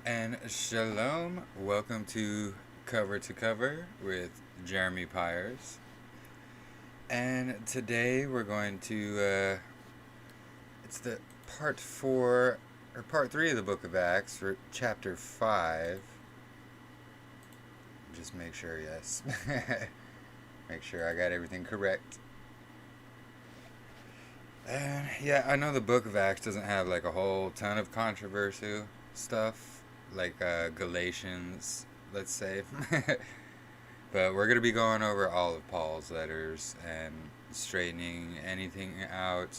And shalom, welcome to Cover with Jeremy Pyers. And today we're going to, it's the part 4, or part 3 of the book of Acts, for chapter 5. Just make sure, yes. Make sure I got everything correct. Yeah, I know the book of Acts doesn't have like a whole ton of controversial stuff, like Galatians, let's say. But we're going to be going over all of Paul's letters and straightening anything out,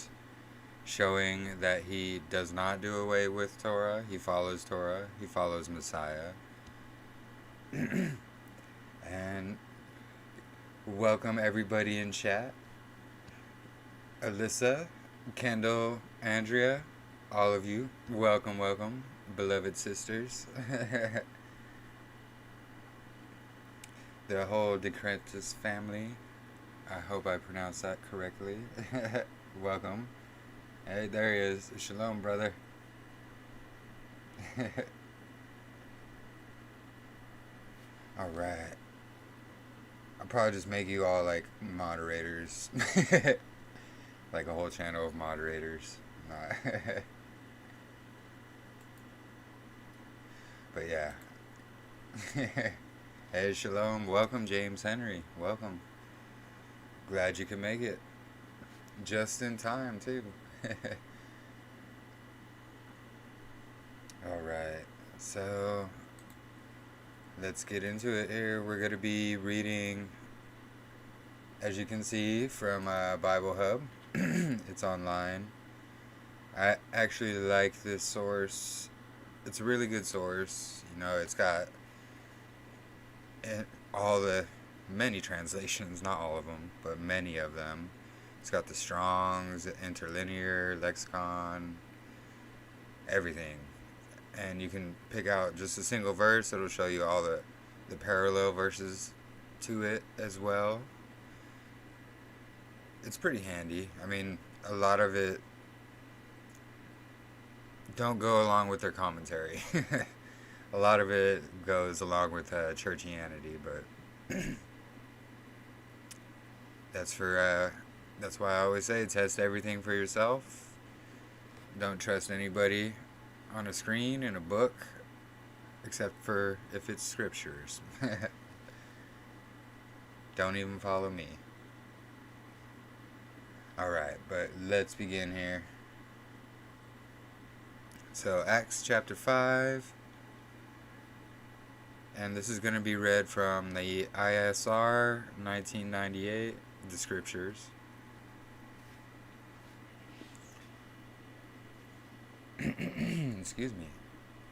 showing that he does not do away with Torah, he follows Messiah. And welcome everybody in chat. Alyssa, Kendall, Andrea, all of you, welcome, beloved sisters. The whole DeCrentis family, I hope I pronounced that correctly. Welcome. Hey, there he is. Shalom, brother. Alright. I'll probably just make you all like moderators. Like a whole channel of moderators. But yeah. Hey, shalom. Welcome, James Henry. Welcome. Glad you could make it. Just in time, too. Alright. So, let's get into it here. We're going to be reading, as you can see, from Bible Hub. It's online. I actually like this source. It's a really good source. You know, it's got all the many translations, not all of them, but many of them. It's got the Strong's, interlinear, lexicon, everything. And you can pick out just a single verse. It'll show you all the parallel verses to it as well. It's pretty handy. I mean, a lot of it don't go along with their commentary. A lot of it goes along with churchianity, but that's why I always say test everything for yourself. Don't trust anybody on a screen in a book, except for if it's scriptures. Don't even follow me. Alright, but let's begin here. So, Acts chapter 5. And this is going to be read from the ISR 1998, the scriptures. Excuse me.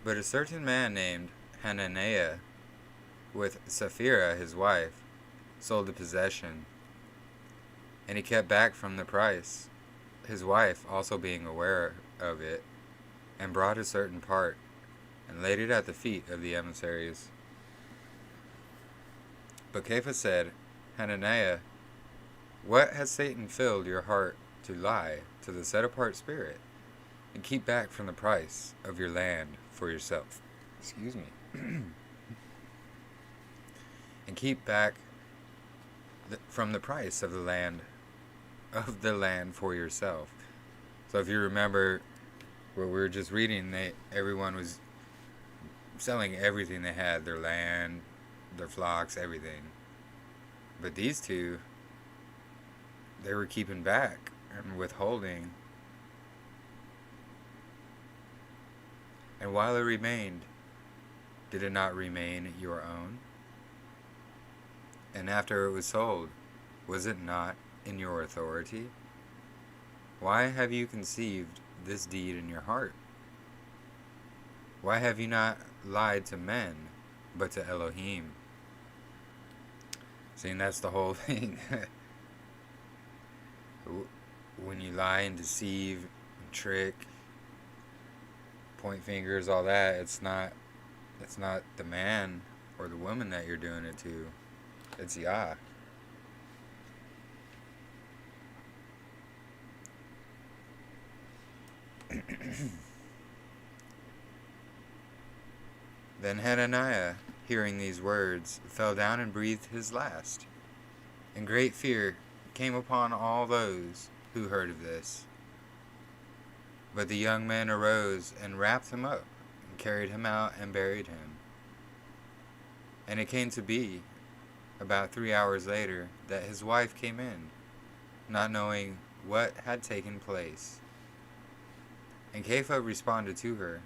But a certain man named Hananiah, with Sapphira his wife, sold a possession, and he kept back from the price, his wife also being aware of it, and brought a certain part, and laid it at the feet of the emissaries. But Kepha said, Hananiah, what has Satan filled your heart to lie to the set-apart spirit, and keep back from the price of your land for yourself? Excuse me. And keep back from the price of the land for yourself. So if you remember what we were just reading, everyone was selling everything they had, their land, their flocks, everything. But these two, they were keeping back and withholding. And while it remained, did it not remain your own? And after it was sold, was it not in your authority? Why have you conceived this deed in your heart? Why have you not lied to men, but to Elohim? See, and that's the whole thing. When you lie and deceive and trick, point fingers, all that, it's not the man or the woman that you're doing it to. It's Yah. Then Hananiah, hearing these words, fell down and breathed his last. And great fear came upon all those who heard of this. But the young men arose and wrapped him up, and carried him out and buried him. And it came to be, about 3 hours later, that his wife came in, not knowing what had taken place. And Kepha responded to her,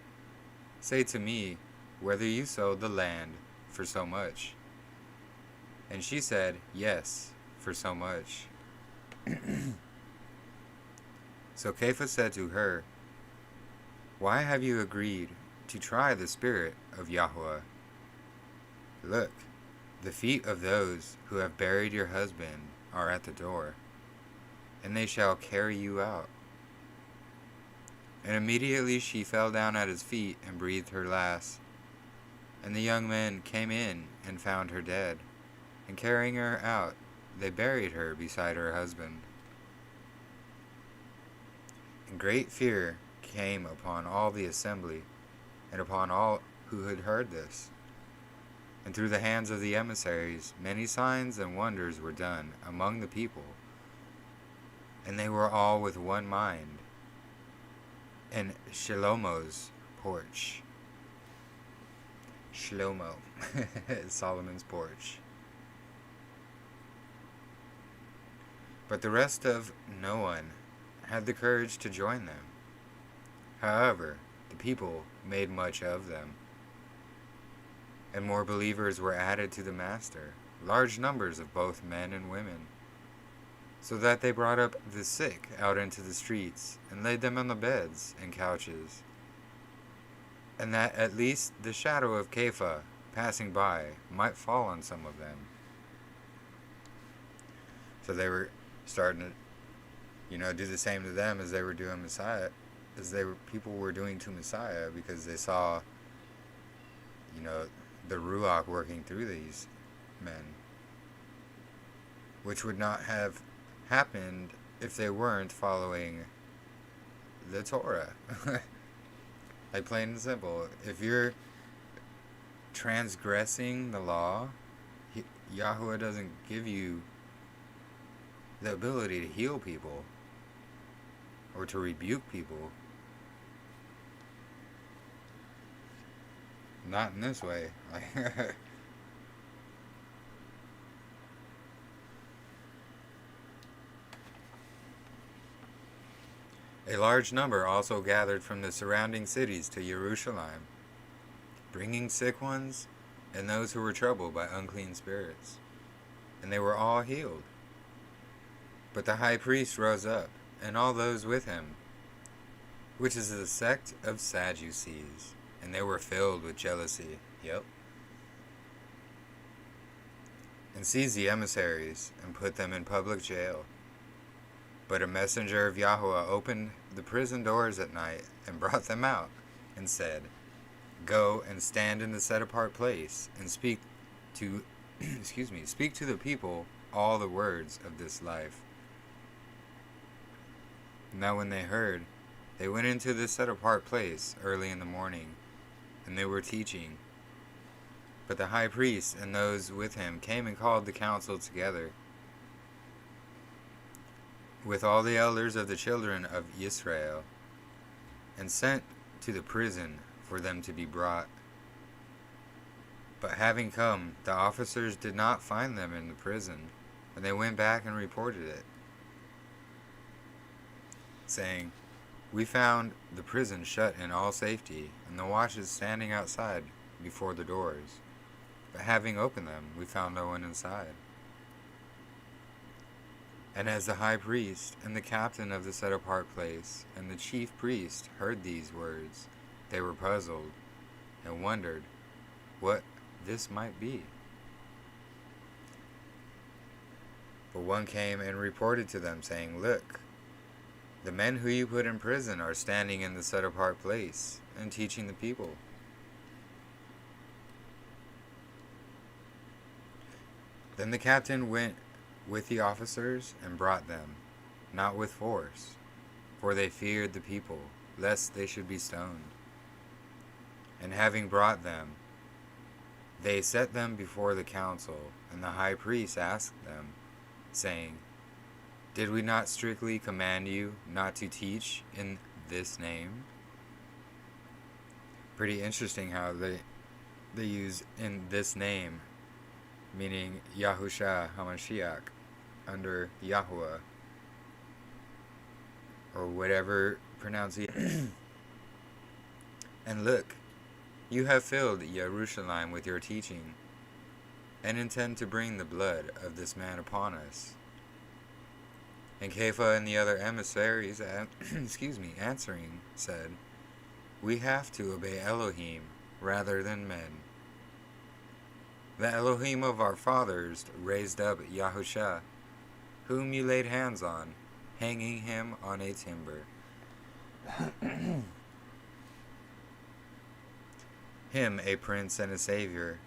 "Say to me whether you sold the land for so much." And she said, "Yes, for so much." So Kepha said to her, "Why have you agreed to try the Spirit of Yahweh? Look, the feet of those who have buried your husband are at the door, and they shall carry you out." And immediately she fell down at his feet and breathed her last. And the young men came in and found her dead, and carrying her out, they buried her beside her husband. And great fear came upon all the assembly, and upon all who had heard this. And through the hands of the emissaries many signs and wonders were done among the people, and they were all with one mind. And Shlomo's porch. Shlomo, Solomon's porch. But the rest of no one had the courage to join them. However, the people made much of them, and more believers were added to the master, large numbers of both men and women, so that they brought up the sick out into the streets and laid them on the beds and couches, and that at least the shadow of Kepha passing by might fall on some of them. So they were starting to, do the same to them as they were doing Messiah, people were doing to Messiah, because they saw, the Ruach working through these men, which would not have happened if they weren't following the Torah. Like, plain and simple. If you're transgressing the law, Yahweh doesn't give you the ability to heal people or to rebuke people. Not in this way. A large number also gathered from the surrounding cities to Jerusalem, bringing sick ones and those who were troubled by unclean spirits, and they were all healed. But the high priest rose up, and all those with him, which is the sect of Sadducees, and they were filled with jealousy. And seized the emissaries, and put them in public jail. But a messenger of Yahweh opened the prison doors at night, and brought them out, and said, "Go and stand in the set-apart place, and speak to the people all the words of this life." Now when they heard, they went into the set-apart place early in the morning, and they were teaching. But the high priest and those with him came and called the council together, with all the elders of the children of Israel, and sent to the prison for them to be brought. But having come, the officers did not find them in the prison, and they went back and reported it, saying, "We found the prison shut in all safety, and the watches standing outside before the doors. But having opened them, we found no one inside." And as the high priest and the captain of the set-apart place and the chief priest heard these words, they were puzzled and wondered what this might be. But one came and reported to them, saying, "Look, the men who you put in prison are standing in the set-apart place and teaching the people." Then the captain went with the officers and brought them, not with force, for they feared the people, lest they should be stoned. And having brought them, They set them before the council, and the high priest asked them, saying, "Did we not strictly command you not to teach in this name?" Pretty interesting how they use "in this name," meaning Yahusha HaMashiach, under Yahuwah, or whatever pronunciation. And look, you have filled Jerusalem with your teaching, and intend to bring the blood of this man upon us. And Kepha and the other emissaries, answering, said, "We have to obey Elohim rather than men. The Elohim of our fathers raised up Yahusha, whom you laid hands on, hanging him on a timber. Him a prince and a savior,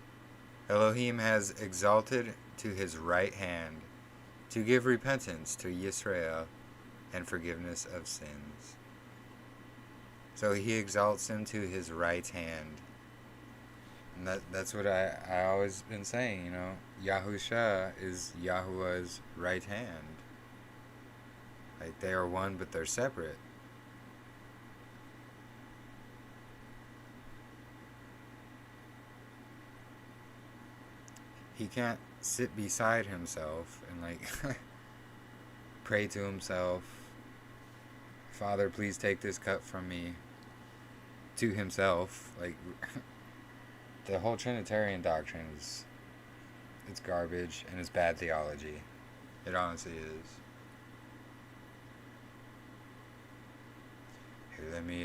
Elohim has exalted to his right hand, to give repentance to Yisrael and forgiveness of sins." So he exalts him to his right hand. And that's what I always been saying, Yahusha is Yahuwah's right hand. Like, they are one, but they're separate. He can't sit beside himself and pray to himself, "Father, please take this cup from me," to himself. The whole Trinitarian doctrine it's garbage and it's bad theology. It honestly is. Here, let me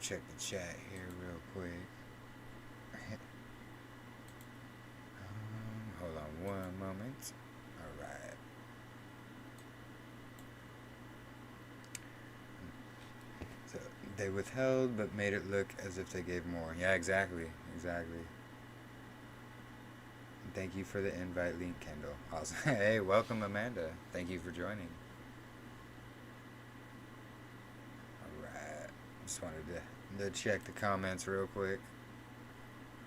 check the chat here real quick. Hold on one moment. Alright. So they withheld but made it look as if they gave more. Yeah, exactly. And thank you for the invite link, Kendall. Awesome. Hey, welcome, Amanda. Thank you for joining. Alright. Just wanted to check the comments real quick.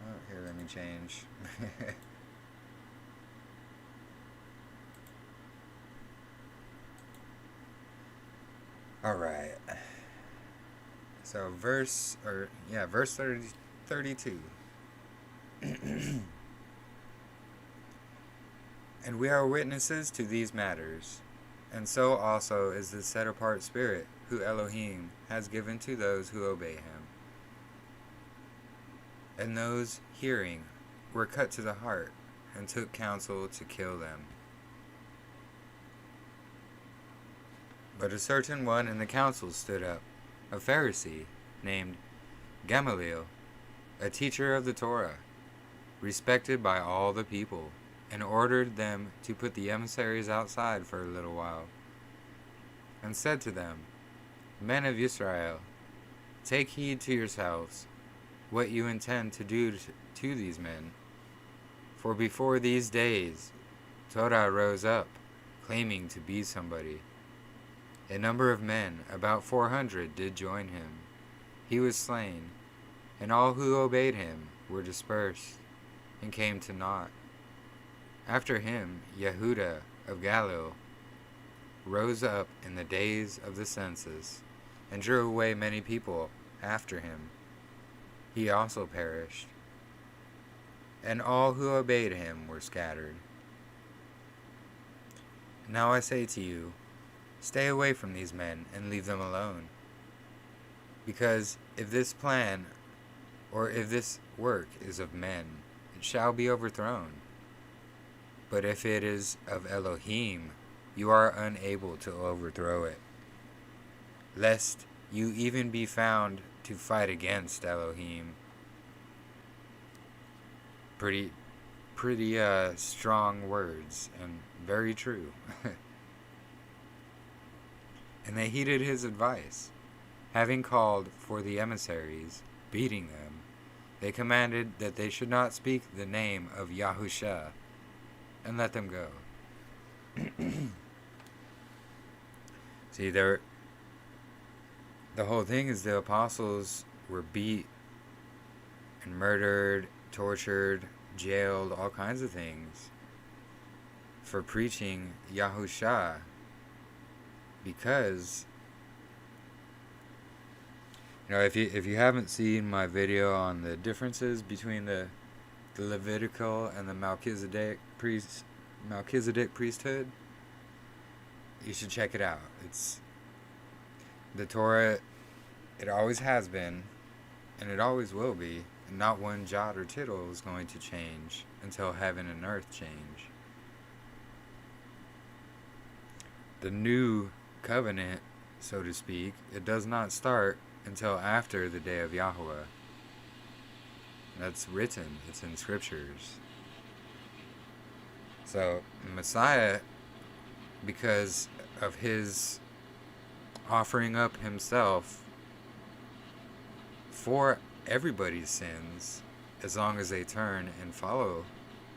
Oh, here, let me change. Alright. So verse 32. And we are witnesses to these matters, and so also is the set apart spirit who Elohim has given to those who obey him. And those hearing were cut to the heart, and took counsel to kill them. But a certain one in the council stood up, a Pharisee, named Gamaliel, a teacher of the Torah, respected by all the people, and ordered them to put the emissaries outside for a little while, and said to them, "Men of Israel, take heed to yourselves what you intend to do to these men. For before these days, Torah rose up, claiming to be somebody. A number of men, about 400, did join him. He was slain, and all who obeyed him were dispersed, and came to naught. After him, Yehuda of Galilee rose up in the days of the census, and drew away many people after him. He also perished, and all who obeyed him were scattered. Now I say to you, stay away from these men and leave them alone. Because if this plan, or if this work is of men, it shall be overthrown. But if it is of Elohim, you are unable to overthrow it, lest you even be found to fight against Elohim." Pretty strong words, and very true. And they heeded his advice. Having called for the emissaries, beating them, they commanded that they should not speak the name of Yahusha, and let them go. See, the whole thing is the apostles were beat and murdered, tortured, jailed, all kinds of things for preaching Yahusha, because if you haven't seen my video on the differences between the Levitical and the Melchizedek priesthood, you should check it out. It's the Torah. It always has been, and it always will be. And not one jot or tittle is going to change until heaven and earth change. The new covenant, so to speak, it does not start until after the day of Yahweh. That's written. It's in scriptures. So Messiah, because of his offering up himself for everybody's sins, as long as they turn and follow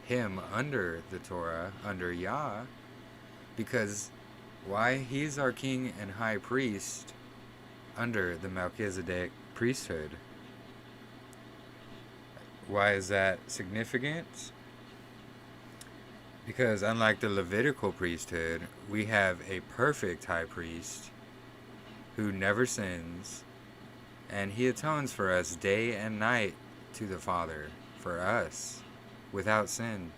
him under the Torah, under Yah, because why? He's our king and high priest under the Melchizedek priesthood. Why is that significant? Because unlike the Levitical priesthood, we have a perfect high priest who never sins, and he atones for us day and night to the Father for us without sin,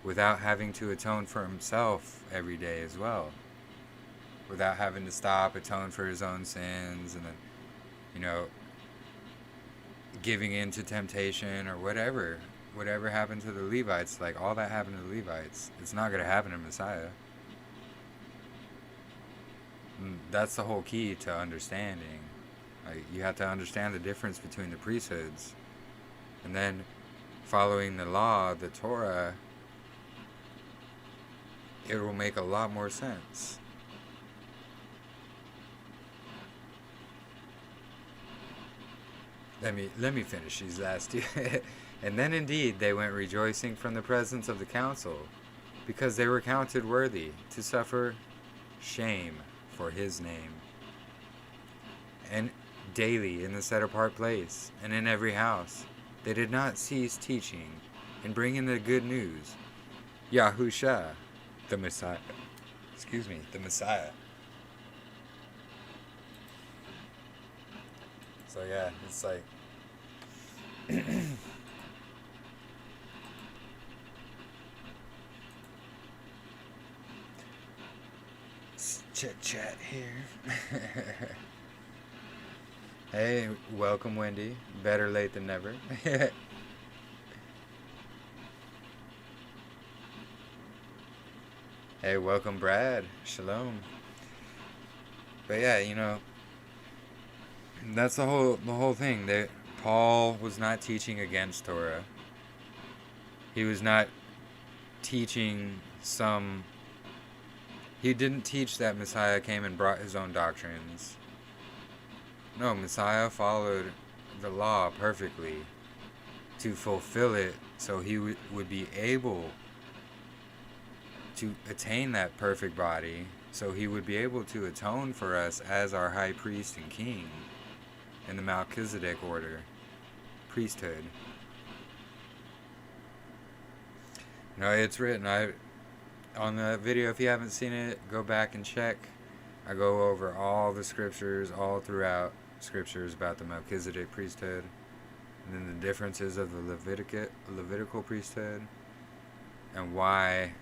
without having to atone for himself every day as well, without having to stop, atone for his own sins, and then, giving in to temptation or whatever happened to the Levites. Like, all that happened to the Levites, it's not going to happen to Messiah. And that's the whole key to understanding. Like, you have to understand the difference between the priesthoods, and then following the law, the Torah, it will make a lot more sense. Let me finish these last two. And then indeed they went rejoicing from the presence of the council, because they were counted worthy to suffer shame for his name. And daily in the set apart place, and in every house, they did not cease teaching and bringing the good news, Yahusha, the Messiah. The Messiah. So yeah, it's like chit chat here. Hey, welcome Wendy. Better late than never. Hey, welcome Brad. Shalom. But yeah, that's the whole thing. That Paul was not teaching against Torah. He was not teaching he didn't teach that Messiah came and brought his own doctrines. No, Messiah followed the law perfectly to fulfill it, so he would be able to attain that perfect body, so he would be able to atone for us as our high priest and king in the Melchizedek order, priesthood. It's written. On the video, if you haven't seen it, go back and check. I go over all the scriptures, all throughout scriptures about the Melchizedek priesthood, and then the differences of the Levitical priesthood, and why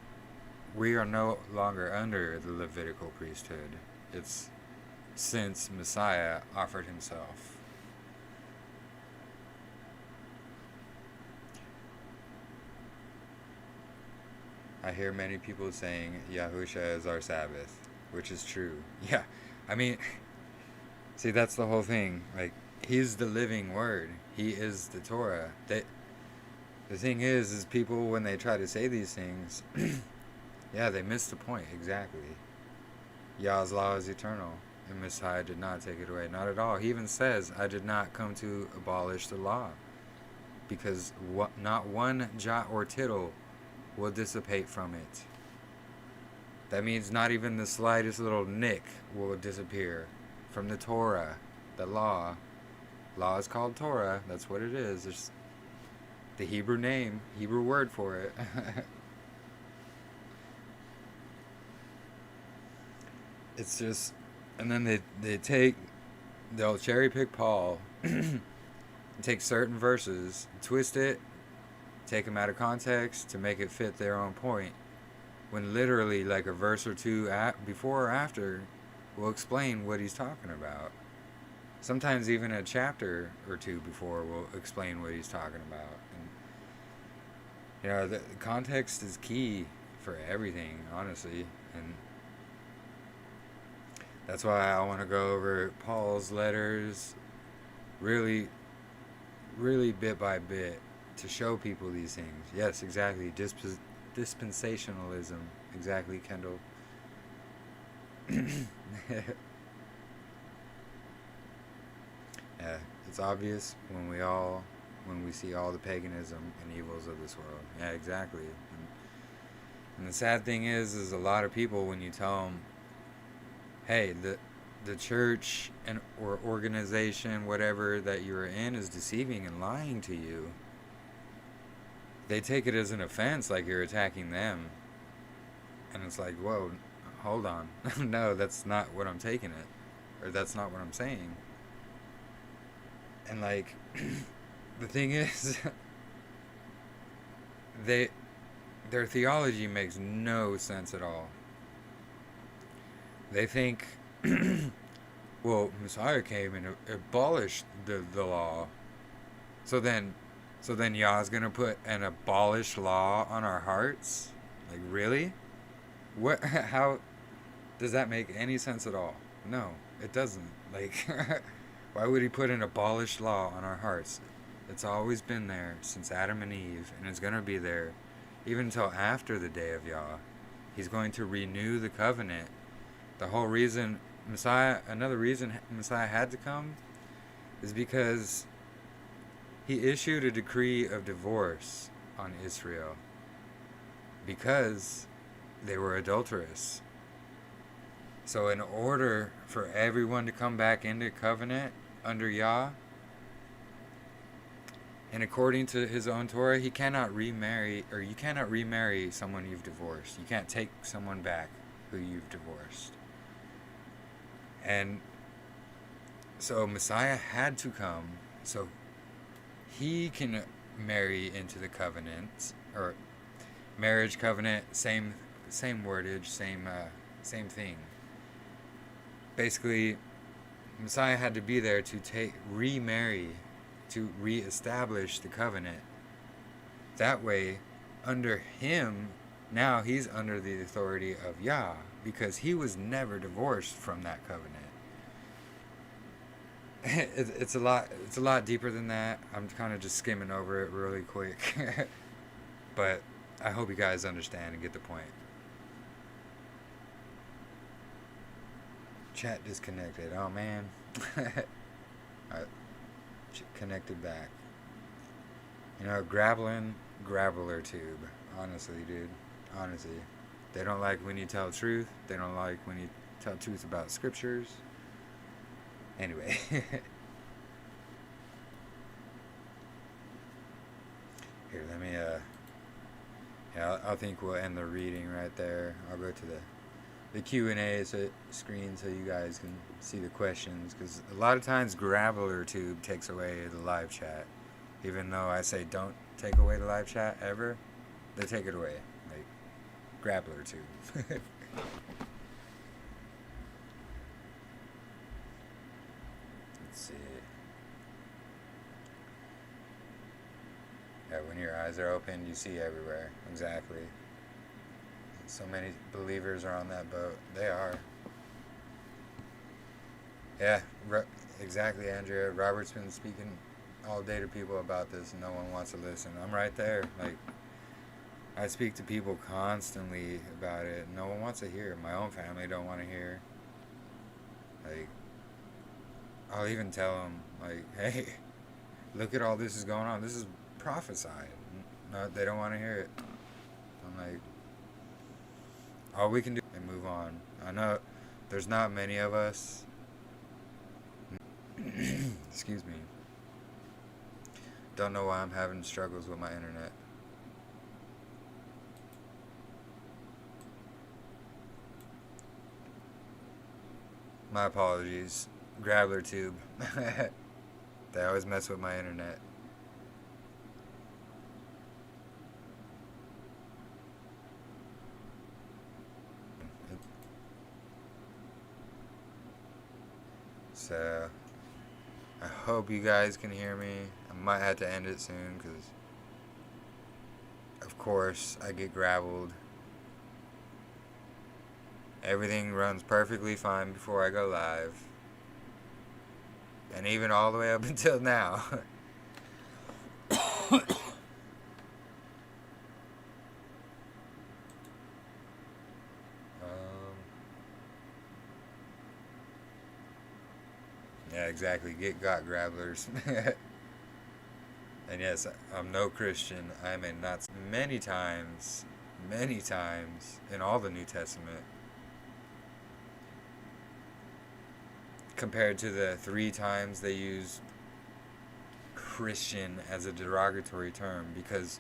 we are no longer under the Levitical priesthood. It's since Messiah offered himself. I hear many people saying Yahusha is our Sabbath, which is true. Yeah, see, that's the whole thing. Like, he's the living word. He is the Torah. The thing is people, when they try to say these things, yeah, they miss the point exactly. Yah's law is eternal, and Messiah did not take it away. Not at all. He even says, I did not come to abolish the law, because not one jot or tittle will dissipate from it. That means not even the slightest little nick will disappear from the Torah, the law. Law is called Torah. That's what it is. The Hebrew name, Hebrew word for it. It's just, and then they'll cherry pick Paul, and take certain verses, twist it, take them out of context to make it fit their own point. When literally, like a verse or two before or after, will explain what he's talking about. Sometimes even a chapter or two before will explain what he's talking about. And the context is key for everything, honestly. And that's why I want to go over Paul's letters really, really bit by bit to show people these things. Yes, exactly. Dispensationalism. Exactly, Kendall. Yeah, it's obvious when we see all the paganism and evils of this world. Yeah, exactly. And the sad thing is a lot of people, when you tell them, hey, the church or organization, whatever that you're in, is deceiving and lying to you, they take it as an offense, like you're attacking them. And it's like, whoa, hold on. No, that's not what I'm taking it. Or that's not what I'm saying. And like, the thing is, their theology makes no sense at all. They think, well, Messiah came and abolished the law. So then Yah's gonna put an abolished law on our hearts? Like, really? What? How does that make any sense at all? No, it doesn't. Like, why would he put an abolished law on our hearts? It's always been there since Adam and Eve, and it's going to be there even until after the day of Yah. He's going to renew the covenant. The whole reason another reason Messiah had to come is because he issued a decree of divorce on Israel because they were adulterous. So in order for everyone to come back into covenant under Yah, and according to his own Torah, he cannot remarry, or you cannot remarry someone you've divorced. You can't take someone back who you've divorced. And so Messiah had to come so he can marry into the covenant, or marriage covenant, same wordage, same thing. Basically, Messiah had to be there to remarry, to reestablish the covenant. That way, under him, now he's under the authority of Yah, because he was never divorced from that covenant. It's a lot deeper than that. I'm kind of just skimming over it really quick. But I hope you guys understand and get the point. Chat disconnected. Oh man. Alright. Connected back. Grappler tube. Honestly, dude. Honestly. They don't like when you tell truth. They don't like when you tell truth about scriptures. Anyway. Here, let me, I think we'll end the reading right there. I'll go to the Q&A screen so you guys can see the questions, because a lot of times Grappler tube takes away the live chat. Even though I say don't take away the live chat ever, they take it away. Like, Grappler tube. Let's see. Yeah, when your eyes are open, you see everywhere. Exactly. So many believers are on that boat. They are. Yeah, exactly, Andrea. Robert's been speaking all day to people about this, and no one wants to listen. I'm right there. Like, I speak to people constantly about it. No one wants to hear. My own family don't want to hear. Like, I'll even tell them, like, hey, look at all this is going on. This is prophesied. No, they don't want to hear it. I'm like, all we can do is move on. I know there's not many of us. Excuse me. Don't know why I'm having struggles with my internet. My apologies. Grabbler tube. They always mess with my internet. So, I hope you guys can hear me. I might have to end it soon because, of course, I get gravelled. Everything runs perfectly fine before I go live. And even all the way up until now. Yeah, exactly. Get got grabblers. And yes, I'm no Christian. I'm a Nazi. Many times in all the New Testament, compared to the 3 times they used Christian as a derogatory term, because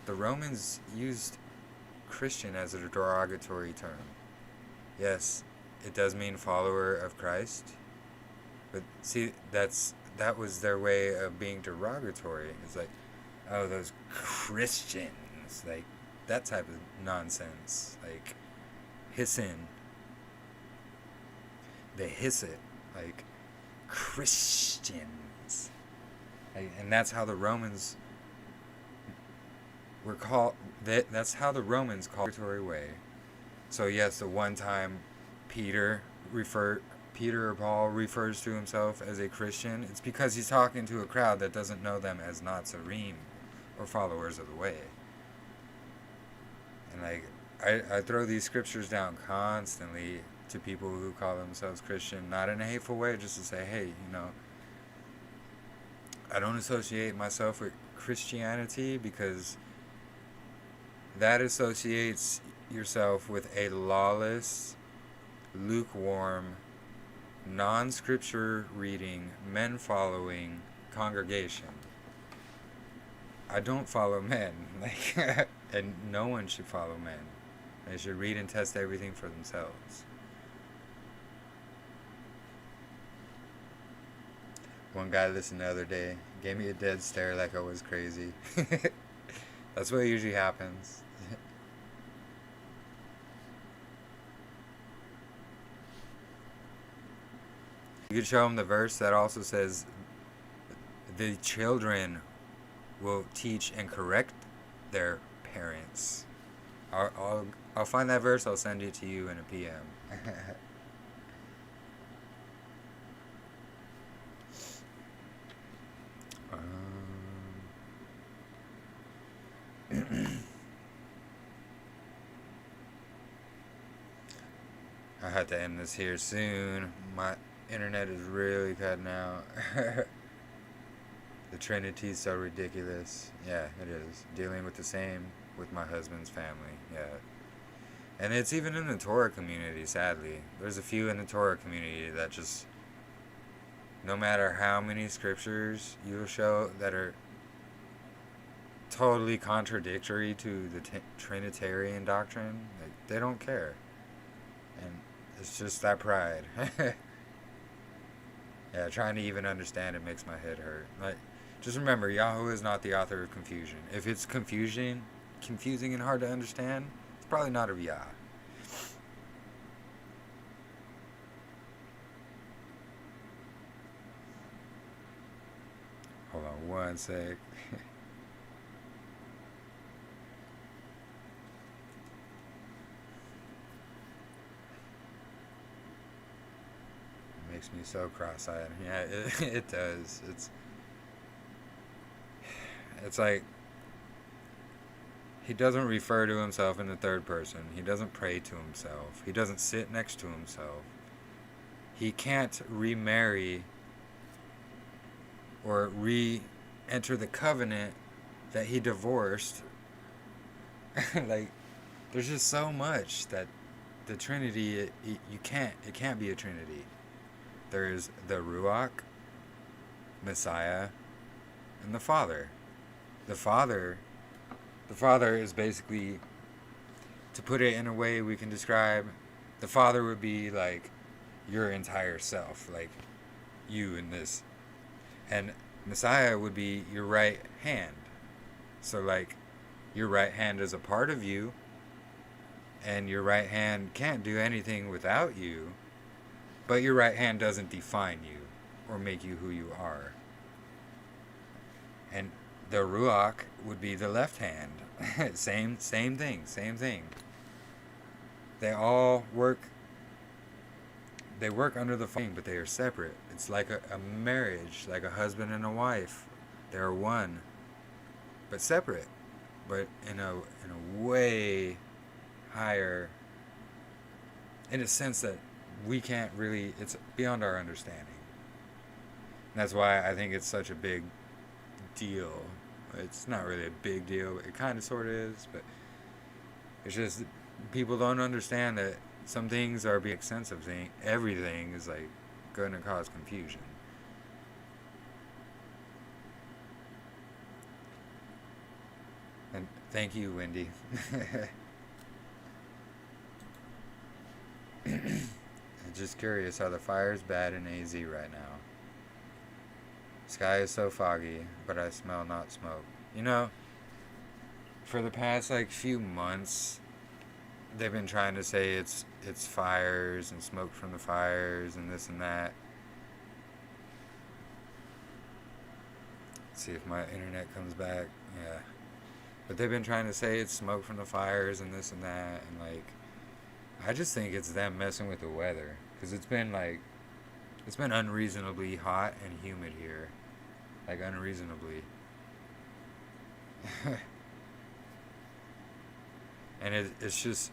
the Romans used Christian as a derogatory term. Yes, it does mean follower of Christ, but see, that was their way of being derogatory. It's like, oh, those Christians, like that type of nonsense, like hissing. They hiss it like Christians, like, and that's how the Romans were called. That's how the Romans called it derogatory way. So yes, the one time Peter or Paul refers to himself as a Christian, it's because he's talking to a crowd that doesn't know them as Nazarene or followers of the way. And like, I throw these scriptures down constantly to people who call themselves Christian, not in a hateful way, just to say, hey, I don't associate myself with Christianity, because that associates yourself with a lawless, lukewarm, non-scripture reading, men following congregation. I don't follow men, like, and no one should follow men. They should read and test everything for themselves. One guy listened the other day, gave me a dead stare like I was crazy. That's what usually happens. You could show him the verse that also says, the children will teach and correct their parents. I'll find that verse, I'll send it to you in a PM. I had to end this here soon. My internet is really cutting out. The Trinity is so ridiculous. Yeah, it is. Dealing with the same with my husband's family. Yeah. And it's even in the Torah community, sadly. There's a few in the Torah community that just, no matter how many scriptures you'll show that are totally contradictory to the Trinitarian doctrine, like, they don't care. And it's just that pride. Yeah, trying to even understand it makes my head hurt. Like, just remember, Yahweh is not the author of confusion. If it's confusing and hard to understand, it's probably not of Yah. Hold on one sec. Makes me so cross-eyed. Yeah, it does. It's like, he doesn't refer to himself in the third person. He doesn't pray to himself. He doesn't sit next to himself. He can't remarry or re-enter the covenant that he divorced. Like, there's just so much that the Trinity, it can't be a Trinity. There's the Ruach, Messiah, and the Father. The Father, the Father is basically, to put it in a way we can describe, the Father would be like your entire self, like you in this. And Messiah would be your right hand. So, like, your right hand is a part of you, and your right hand can't do anything without you, but your right hand doesn't define you or make you who you are. And the Ruach would be the left hand. same thing. They all work, they work under the thing, but they are separate. It's like a marriage, like a husband and a wife. They are one, but separate, but in a way higher, in a sense that we can't really, it's beyond our understanding. And that's why I think it's such a big deal. It's not really a big deal. It kind of sort of is, but it's just people don't understand that some things are big sense of thing. Everything is like going to cause confusion. And thank you, Wendy. I'm just curious how the fire's bad in AZ right now. Sky is so foggy, but I smell not smoke. You know, for the past like few months, they've been trying to say it's fires and smoke from the fires and this and that. Let's see if my internet comes back. Yeah. But they've been trying to say it's smoke from the fires and this and that, and like, I just think it's them messing with the weather, because it's been unreasonably hot and humid here, like unreasonably. And it's just,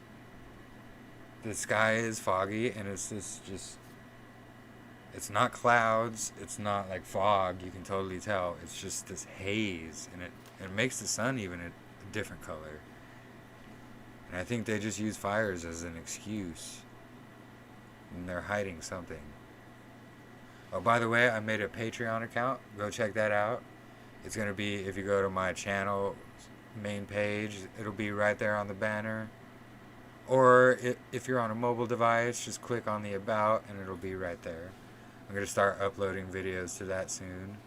the sky is foggy, and it's just it's not clouds, it's not like fog, you can totally tell. It's just this haze, and it makes the sun even a different color. And I think they just use fires as an excuse, and they're hiding something. Oh, by the way, I made a Patreon account. Go check that out. It's going to be, if you go to my channel main page, it'll be right there on the banner. Or if you're on a mobile device, just click on the About and it'll be right there. I'm going to start uploading videos to that soon.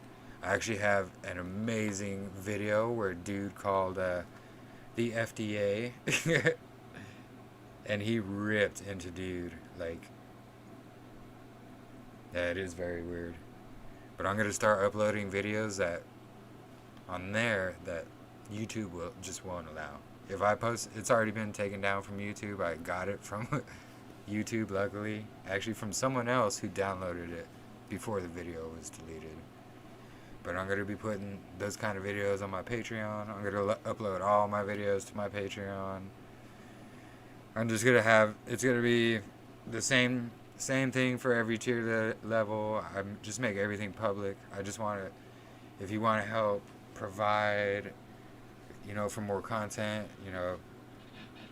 I actually have an amazing video where a dude called the FDA and he ripped into dude. Like, yeah, it is very weird. But I'm going to start uploading videos that on there that YouTube won't allow. If I post, it's already been taken down from YouTube. I got it from YouTube, luckily. Actually, from someone else who downloaded it before the video was deleted. But I'm going to be putting those kind of videos on my Patreon. I'm going to upload all my videos to my Patreon. I'm just going to have, it's going to be the same thing for every tier level. I'm just make everything public. I just want to, if you want to help provide, for more content,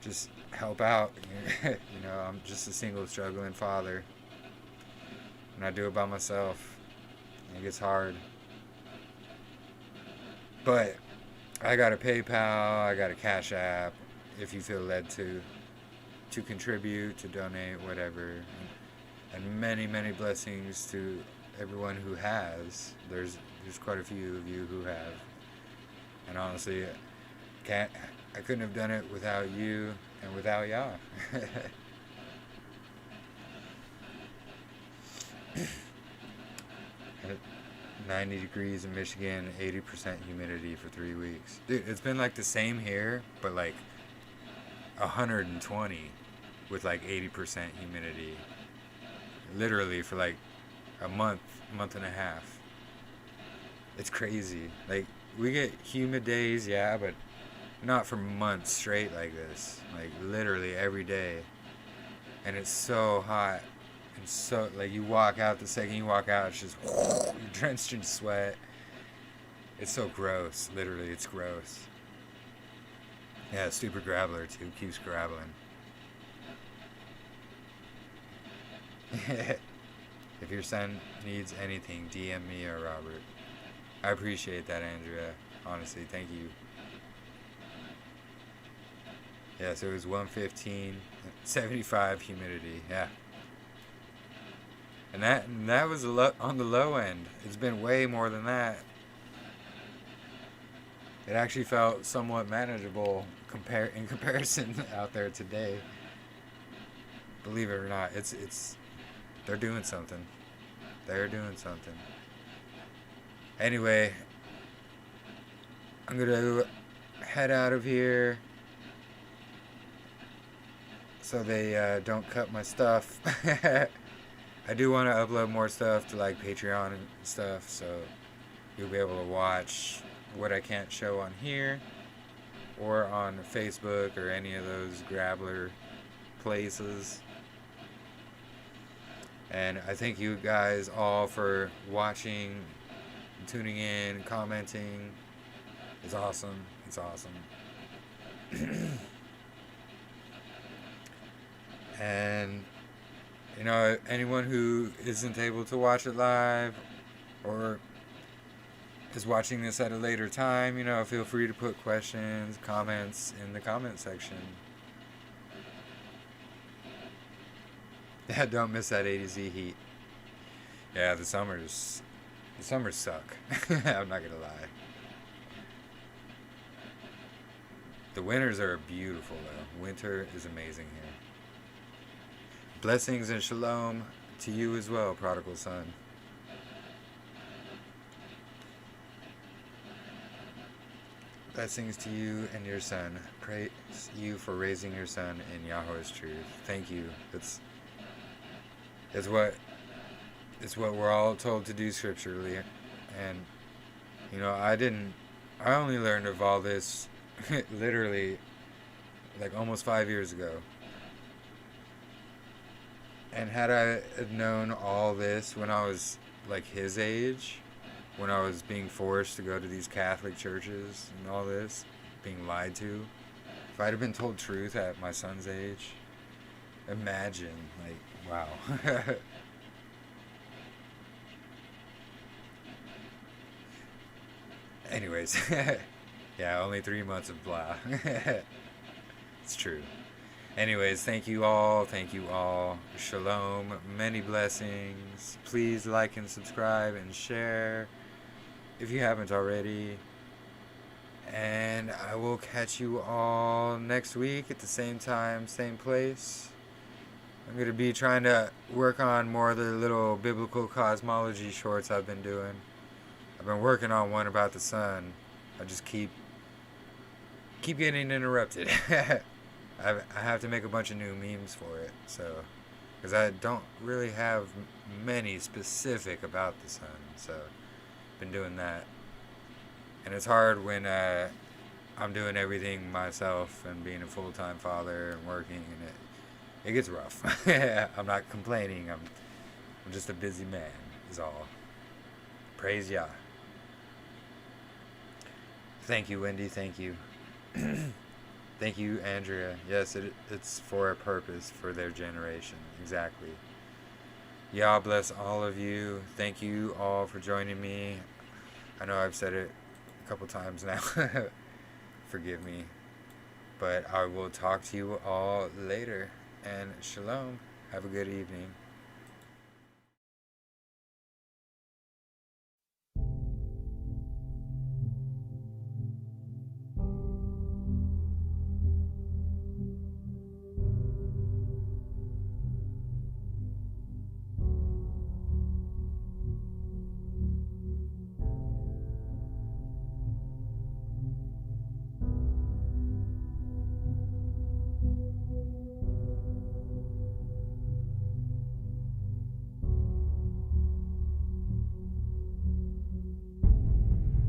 just help out. I'm just a single struggling father, and I do it by myself. It gets hard, but I got a PayPal, I got a Cash App, if you feel led to contribute, to donate, whatever, and many blessings to everyone who has. There's quite a few of you who have, and honestly, I couldn't have done it without you and without y'all. 90 degrees in Michigan, 80% humidity for 3 weeks. Dude, it's been like the same here, but like 120 with like 80% humidity. Literally for like a month and a half. It's crazy. Like, we get humid days, yeah, but not for months straight like this. Like, literally every day. And it's so hot. And so, like, you walk out, the second you walk out, it's just, you're drenched in sweat. It's so gross. Literally, it's gross. Yeah, stupid graveler, too. Keeps graveling. If your son needs anything, DM me or Robert. I appreciate that, Andrea. Honestly, thank you. Yeah, so it was 115, 75 humidity. Yeah. And that was on the low end. It's been way more than that. It actually felt somewhat manageable in comparison out there today. Believe it or not, it's they're doing something. They're doing something. Anyway, I'm gonna head out of here so they don't cut my stuff. I do want to upload more stuff to like Patreon and stuff, so you'll be able to watch what I can't show on here or on Facebook or any of those Grabbler places. And I thank you guys all for watching, tuning in, commenting. It's awesome. It's awesome. And, you know, anyone who isn't able to watch it live or is watching this at a later time, you know, feel free to put questions, comments in the comment section. Yeah, don't miss that A to Z heat. Yeah, the summers suck. I'm not gonna lie. The winters are beautiful though. Winter is amazing here. Blessings and shalom to you as well, prodigal son. Blessings to you and your son. Praise you for raising your son in Yahweh's truth. Thank you. It's what we're all told to do scripturally. And you know, I only learned of all this literally like almost 5 years ago. And had I known all this when I was like his age, when I was being forced to go to these Catholic churches and all this, being lied to, if I'd have been told truth at my son's age, imagine, like, wow. Anyways, yeah, only 3 months of blah. It's true. Anyways, thank you all. Thank you all. Shalom. Many blessings. Please like and subscribe and share if you haven't already. And I will catch you all next week at the same time, same place. I'm going to be trying to work on more of the little biblical cosmology shorts I've been doing. I've been working on one about the sun. I just keep getting interrupted. I have to make a bunch of new memes for it, so because I don't really have many specific about the sun, so been doing that. And it's hard when I'm doing everything myself and being a full-time father and working, and it gets rough. I'm not complaining. I'm just a busy man, is all. Praise Yah. Thank you, Wendy. Thank you. Thank you, Andrea. Yes, it's for a purpose, for their generation. Exactly. Yah bless all of you. Thank you all for joining me. I know I've said it a couple times now. Forgive me. But I will talk to you all later. And shalom. Have a good evening.